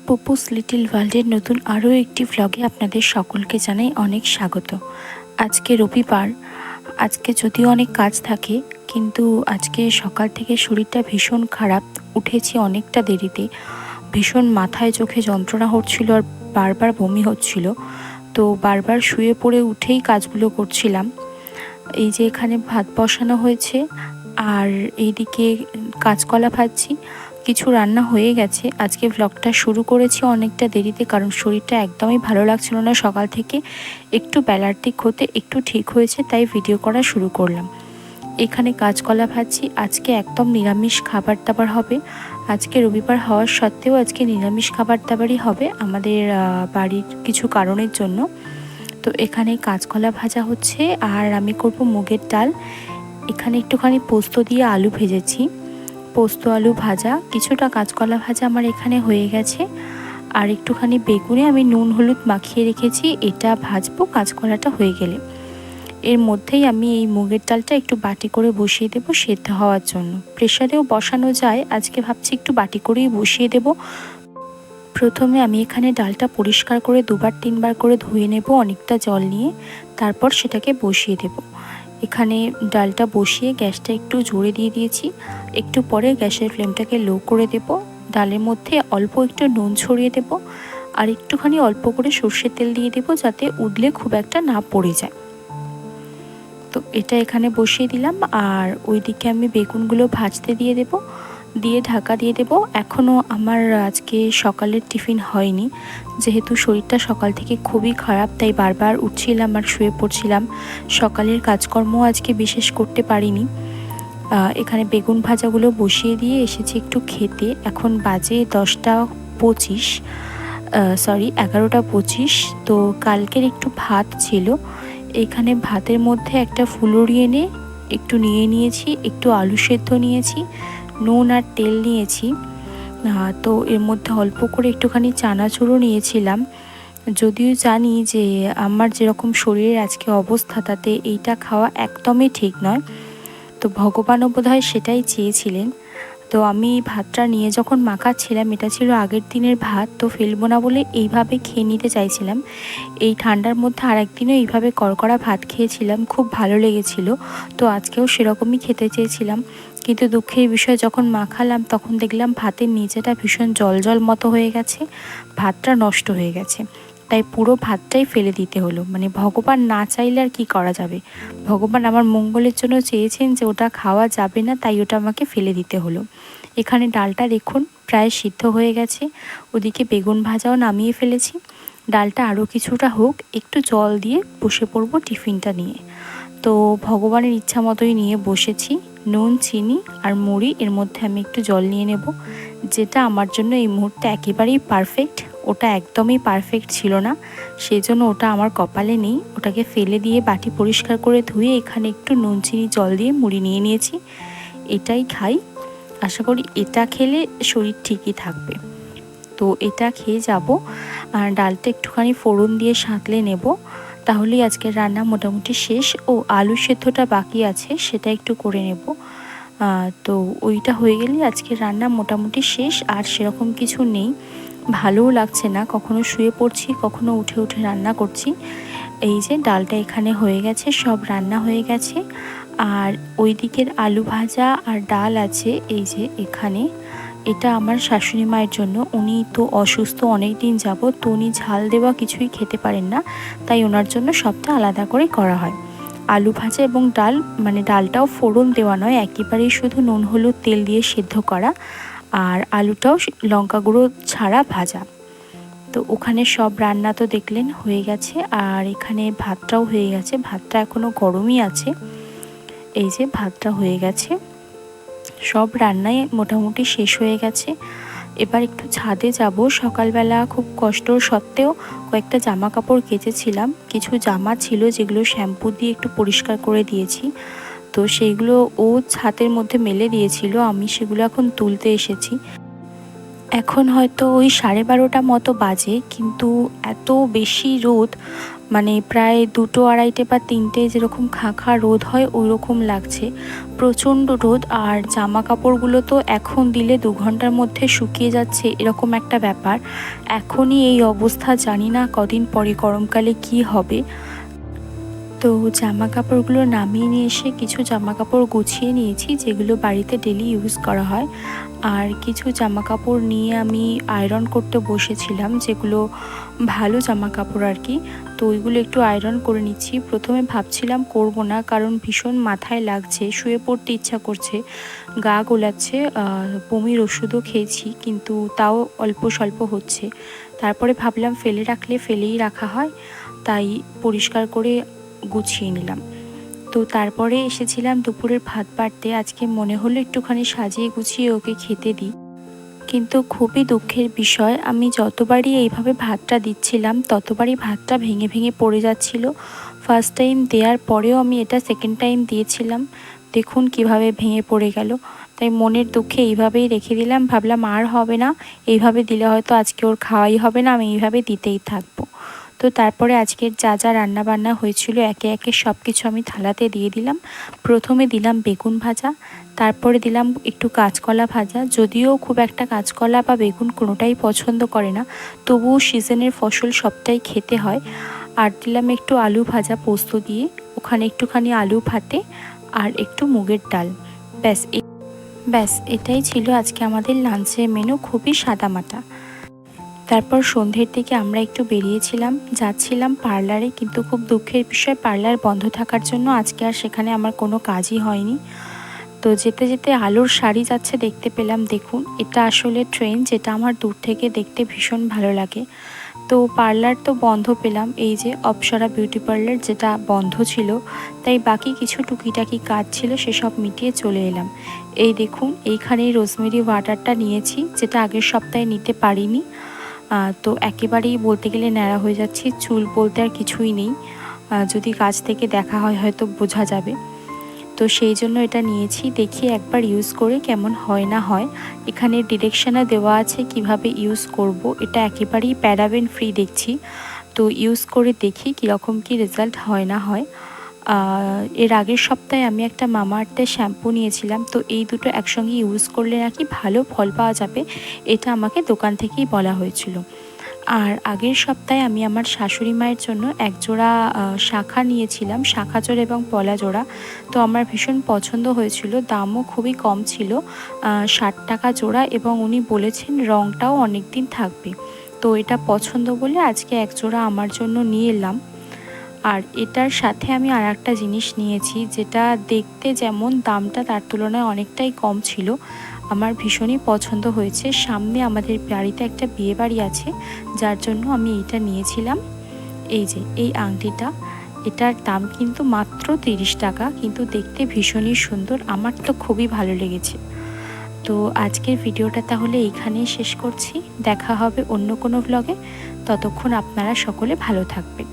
পুপুস little ওয়ার্ল্ডের নতুন আরও একটি ভ্লগে আপনাদের সকলকে জানাই অনেক স্বাগত। আজকে রবিবার, আজকে যদিও অনেক কাজ থাকে, কিন্তু আজকে সকাল থেকে শরীরটা ভীষণ খারাপ। উঠেছি অনেকটা দেরিতে, ভীষণ মাথায় চোখে যন্ত্রণা হচ্ছিল আর বারবার বমি হচ্ছিল। তো বারবার শুয়ে পড়ে উঠেই কাজগুলো করছিলাম। এই যে এখানে ভাত বসানো হয়েছে আর এইদিকে কাঁচকলা ভাজছি। কিছু রান্না হয়ে গেছে। আজকে ভ্লগটা শুরু করেছি অনেকটা দেরিতে, কারণ শরীরটা একদমই ভালো লাগছিল না সকাল থেকে। একটু বেলার দিক হতে একটু ঠিক হয়েছে, তাই ভিডিও করা শুরু করলাম। এখানে কাঁচকলা ভাজছি। আজকে একদম নিরামিষ খাবার দাবার হবে। আজকে রবিবার হওয়ার সত্ত্বেও আজকে নিরামিষ খাবার দাবারই হবে আমাদের বাড়ির কিছু কারণের জন্য। তো এখানে কাঁচকলা ভাজা হচ্ছে আর আমি করব মুগের ডাল। এখানে একটুখানি পোস্ত দিয়ে আলু ভেজেছি, পোস্ত আলু ভাজা। কিছুটা কাঁচকলা ভাজা আমার এখানে হয়ে গেছে, আর একটুখানি বেগুনে আমি নুন হলুদ মাখিয়ে রেখেছি, এটা ভাজবো কাঁচকলাটা হয়ে গেলে। এর মধ্যেই আমি এই মুগের ডালটা একটু বাটি করে বসিয়ে দেবো সেদ্ধ হওয়ার জন্য। প্রেশারেও বসানো যায়, আজকে ভাবছি একটু বাটি করেই বসিয়ে দেব। প্রথমে আমি এখানে ডালটা পরিষ্কার করে দুবার তিনবার করে ধুয়ে নেব অনেকটা জল নিয়ে, তারপর সেটাকে বসিয়ে দেব। এখানে ডালটা বসিয়ে গ্যাসটা একটু জোরে দিয়ে দিয়েছি। একটু পরে গ্যাসের ফ্লেমটাকে লো করে দেব। ডালের মধ্যে অল্প একটু নুন ছড়িয়ে দেব আর একটুখানি অল্প করে সর্ষের তেল দিয়ে দেব, যাতে উদলে খুব একটা না পড়ে যায়। তো এটা এখানে বসিয়ে দিলাম, আর ওইদিকে আমি বেগুনগুলো ভাজতে দিয়ে দেব, দিয়ে ঢাকা দিয়ে দেব। এখনও আমার আজকে সকালের টিফিন হয়নি, যেহেতু শরীরটা সকাল থেকে খুবই খারাপ, তাই বারবার উঠছিলাম আর শুয়ে পড়ছিলাম। সকালের কাজকর্ম আজকে বিশেষ করতে পারিনি। এখানে বেগুন ভাজাগুলো বসিয়ে দিয়ে এসেছি একটু খেতে। এখন বাজে 10টা 25, 11টা 25। তো কালকের একটু ভাত ছিল, এখানে ভাতের মধ্যে একটা ফুলুরি এনে একটু নিয়েছি, একটু আলু সেদ্ধ নিয়েছি, নুন আর তেল নিয়েছি। তো এর মধ্যে অল্প করে একটুখানি চানাচুরও নিয়েছিলাম। যদিও জানি যে আমার যেরকম শরীরের আজকে অবস্থা, তাতে এইটা খাওয়া একদমই ঠিক নয়। তো ভগবানও বোধহয় সেটাই চেয়েছিলেন। তো আমি ভাতটা নিয়ে যখন মাখাচ্ছিলাম, এটা ছিল আগের দিনের ভাত, তো ফেলবো না বলে এইভাবে খেয়ে নিতে চাইছিলাম। এই ঠান্ডার মধ্যে আর একদিনও এইভাবে কড়কড়া ভাত খেয়েছিলাম, খুব ভালো লেগেছিল। তো আজকেও সেরকমই খেতে চেয়েছিলাম, কিন্তু দুঃখের বিষয় যখন মাখালাম তখন দেখলাম ভাতের নিচেটা ভীষণ জল জল মতো হয়ে গেছে, ভাতটা নষ্ট হয়ে গেছে। তাই পুরো ভাতটাই ফেলে দিতে হলো। মানে ভগবান না চাইলে আর কি করা যাবে। ভগবান আমার মঙ্গলের জন্য চেয়েছেন যে ওটা খাওয়া যাবে না, তাই ওটা আমাকে ফেলে দিতে হলো। এখানে ডালটা দেখুন প্রায় সিদ্ধ হয়ে গেছে। ওদিকে বেগুন ভাজাও নামিয়ে ফেলেছি। ডালটা আরও কিছুটা হোক, একটু জল দিয়ে বসে পড়বো টিফিনটা নিয়ে। তো ভগবানের ইচ্ছা মতোই নিয়ে বসেছি। নুন চিনি আর মুড়ি, এর মধ্যে আমি একটু জল নিয়ে নেব, যেটা আমার জন্য এই মুহূর্তে একেবারেই পারফেক্ট। ওটা একদমই পারফেক্ট ছিল না, সেই জন্য ওটা আমার কপালে নেই। ওটাকে ফেলে দিয়ে বাটি পরিষ্কার করে ধুয়ে এখানে একটু নুন চিনি জল দিয়ে মুড়ি নিয়ে নিয়েছি। এটাই খাই, আশা করি এটা খেলে শরীর ঠিকই থাকবে। তো এটা খেয়ে যাব, আর ডালটা একটুখানি ফোড়ন দিয়ে সাঁতলে নেব, তাহলেই আজকের রান্না মোটামুটি শেষ। ও আলু সেদ্ধটা বাকি আছে, সেটা একটু করে নেব। তো ওইটা হয়ে গেলে আজকের রান্না মোটামুটি শেষ। আর সেরকম কিছু নেই, ভালোও লাগছে না, কখনো শুয়ে পড়ছি, কখনো উঠে উঠে রান্না করছি। এই যে ডালটা এখানে হয়ে গেছে, সব রান্না হয়ে গেছে। আর ওই দিকের আলু ভাজা আর ডাল আছে এই যে এখানে। এটা আমার শাশুড়ি মায়ের জন্য, উনি তো অসুস্থ অনেক দিন যাবত, তো উনি ঝাল দেওয়া কিছুই খেতে পারেন না, তাই ওনার জন্য সবটা আলাদা করে করা হয়। আলু ভাজা এবং ডাল, মানে ডালটাও ফোড়ন দেওয়া নয়, একেবারেই শুধু নুন হলুদ তেল দিয়ে সেদ্ধ করা, আর আলুটাও লঙ্কা গুঁড়ো ছাড়া ভাজা। তো ওখানে সব রান্না তো দেখলেন হয়ে গেছে, আর এখানে ভাতটাও হয়ে গেছে। ভাতটা এখনও গরমই আছে। এই যে ভাতটা হয়ে গেছে, সব রান্নাই মোটামুটি শেষ হয়ে গেছে। এবার একটু ছাদে যাব। সকালবেলা খুব কষ্ট সত্ত্বেও কয়েকটা জামা কাপড় কেচেছিলাম, কিছু জামা ছিল যেগুলো শ্যাম্পু দিয়ে একটু পরিষ্কার করে দিয়েছি। তো সেইগুলো ও ছাদের মধ্যে মেলে দিয়েছিল, আমি সেগুলো এখন তুলতে এসেছি। এখন হয়তো ওই 12:30 মতো বাজে, কিন্তু এত বেশি রোদ, মানে প্রায় 2টো 2:30 বা 3টে যেরকম খাঁ রোদ হয় ওই রকম লাগছে, প্রচণ্ড রোদ। আর জামা কাপড়গুলো তো এখন দিলে 2 ঘন্টার মধ্যে শুকিয়ে যাচ্ছে, এরকম একটা ব্যাপার। এখনই এই অবস্থা, জানি না কদিন পরে গরমকালে কি হবে। তো জামা কাপড়গুলো নামিয়ে নিয়ে এসে কিছু জামা কাপড় গুছিয়ে নিয়েছি, যেগুলো বাড়িতে ডেলি ইউজ করা হয়। আর কিছু জামা কাপড় নিয়ে আমি আয়রন করতে বসেছিলাম, যেগুলো ভালো জামা কাপড় আর কি। তো ওইগুলো একটু আয়রন করে নিচ্ছি। প্রথমে ভাবছিলাম করব না, কারণ ভীষণ মাথায় লাগছে, শুয়ে পড়তে ইচ্ছা করছে, গা গোলাচ্ছে, বমির ওষুধও খেয়েছি কিন্তু তাও অল্প স্বল্প হচ্ছে। তারপরে ভাবলাম ফেলে রাখলে ফেলেই রাখা হয়, তাই পরিষ্কার করে গুছিয়ে নিলাম। তো তারপরে এসেছিলাম দুপুরের ভাত বাড়তে। আজকে মনে হলো একটুখানি সাজিয়ে গুছিয়ে ওকে খেতে দিই, কিন্তু খুবই দুঃখের বিষয়, আমি যতবারই এইভাবে ভাতটা দিচ্ছিলাম ততবারই ভাতটা ভেঙে ভেঙে পড়ে যাচ্ছিল। ফার্স্ট টাইম দেওয়ার পরেও আমি এটা সেকেন্ড টাইম দিয়েছিলাম, দেখুন কিভাবে ভেঙে পড়ে গেল। তাই মনের দুঃখে এইভাবেই রেখে দিলাম, ভাবলাম আর হবে না, এইভাবে দিলে হয়তো আজকে ওর খাওয়াই হবে না, আমি এইভাবে দিতেই থাকবো। তো তারপরে আজকের যা যা রান্নাবান্না হয়েছিল একে একে সব কিছু আমি থালাতে দিয়ে দিলাম। প্রথমে দিলাম বেগুন ভাজা, তারপরে দিলাম একটু কাঁচকলা ভাজা। যদিও খুব একটা কাঁচকলা বা বেগুন কোনোটাই পছন্দ করে না, তবুও সিজনের ফসল সবটাই খেতে হয়। আর দিলাম একটু আলু ভাজা পোস্ত দিয়ে, ওখানে একটুখানি আলু ভাতে আর একটু মুগের ডাল। ব্যাস এটাই ছিল আজকে আমাদের লাঞ্চের মেনু, খুবই সাদামাটা। তারপর সন্ধ্যের দিকে আমরা একটু বেরিয়েছিলাম, যাচ্ছিলাম পার্লারে, কিন্তু খুব দুঃখের বিষয় পার্লার বন্ধ থাকার জন্য আজকে আর সেখানে আমার কোনো কাজই হয়নি। তো যেতে যেতে আলোর শাড়ি যাচ্ছে দেখতে পেলাম, দেখুন এটা আসলে ট্রেন, যেটা আমার দূর থেকে দেখতে ভীষণ ভালো লাগে। তো পার্লার তো বন্ধ পেলাম, এই যে অপ্সরা বিউটি পার্লার, যেটা বন্ধ ছিল, তাই বাকি কিছু টুকিটাকি কাজ ছিল সেসব মিটিয়ে চলে এলাম। এই দেখুন এইখানেই রোজমেরি ওয়াটারটা নিয়েছি, যেটা আগের সপ্তাহে নিতে পারিনি। তো একেবারেই বলতে গেলে ন্যাড়া হয়ে যাচ্ছি, চুল বলতে আর কিছুই নেই, যদি কাছ থেকে দেখা হয় হয়তো বোঝা যাবে। তো সেই জন্য এটা নিয়েছি, দেখি একবার ইউজ করে কেমন হয় না হয়। এখানে ডিরেকশানও দেওয়া আছে কিভাবে ইউজ করব। এটা একেবারেই প্যারাবেন ফ্রি দেখছি, তো ইউজ করে দেখি কীরকম কী রেজাল্ট হয় না হয়। এর আগের সপ্তাহে আমি একটা মামাআর্থের শ্যাম্পু নিয়েছিলাম, তো এই দুটো একসঙ্গে ইউজ করলে নাকি ভালো ফল পাওয়া যাবে, এটা আমাকে দোকান থেকেই বলা হয়েছিল। আর আগের সপ্তাহে আমি আমার শাশুড়ি মায়ের জন্য একজোড়া শাখা নিয়েছিলাম, শাখা জোড়া এবং পলা জোড়া। তো আমার ভীষণ পছন্দ হয়েছিল, দামও খুবই কম ছিল, 60 টাকা জোড়া, এবং উনি বলেছেন রঙটাও অনেক দিন থাকবে। তো এটা পছন্দ বলে আজকে একজোড়া আমার জন্য নিয়ে এলাম। আর এটার সাথে আমি আর একটা জিনিস নিয়েছি, যেটা দেখতে যেমন, দামটা তার তুলনায় অনেকটাই কম ছিল, আমার ভীষণই পছন্দ হয়েছে। সামনে আমাদের বাড়িতে একটা বিয়ে বাড়ি আছে, যার জন্য আমি এটা নিয়েছিলাম। এই যে এই আংটিটা, এটার দাম কিন্তু মাত্র 30 টাকা, কিন্তু দেখতে ভীষণই সুন্দর, আমার তো খুবই ভালো লেগেছে। তো আজকের ভিডিওটা তাহলে এইখানেই শেষ করছি, দেখা হবে অন্য কোনো ভ্লগে। ততক্ষণ আপনারা সকলে ভালো থাকবেন।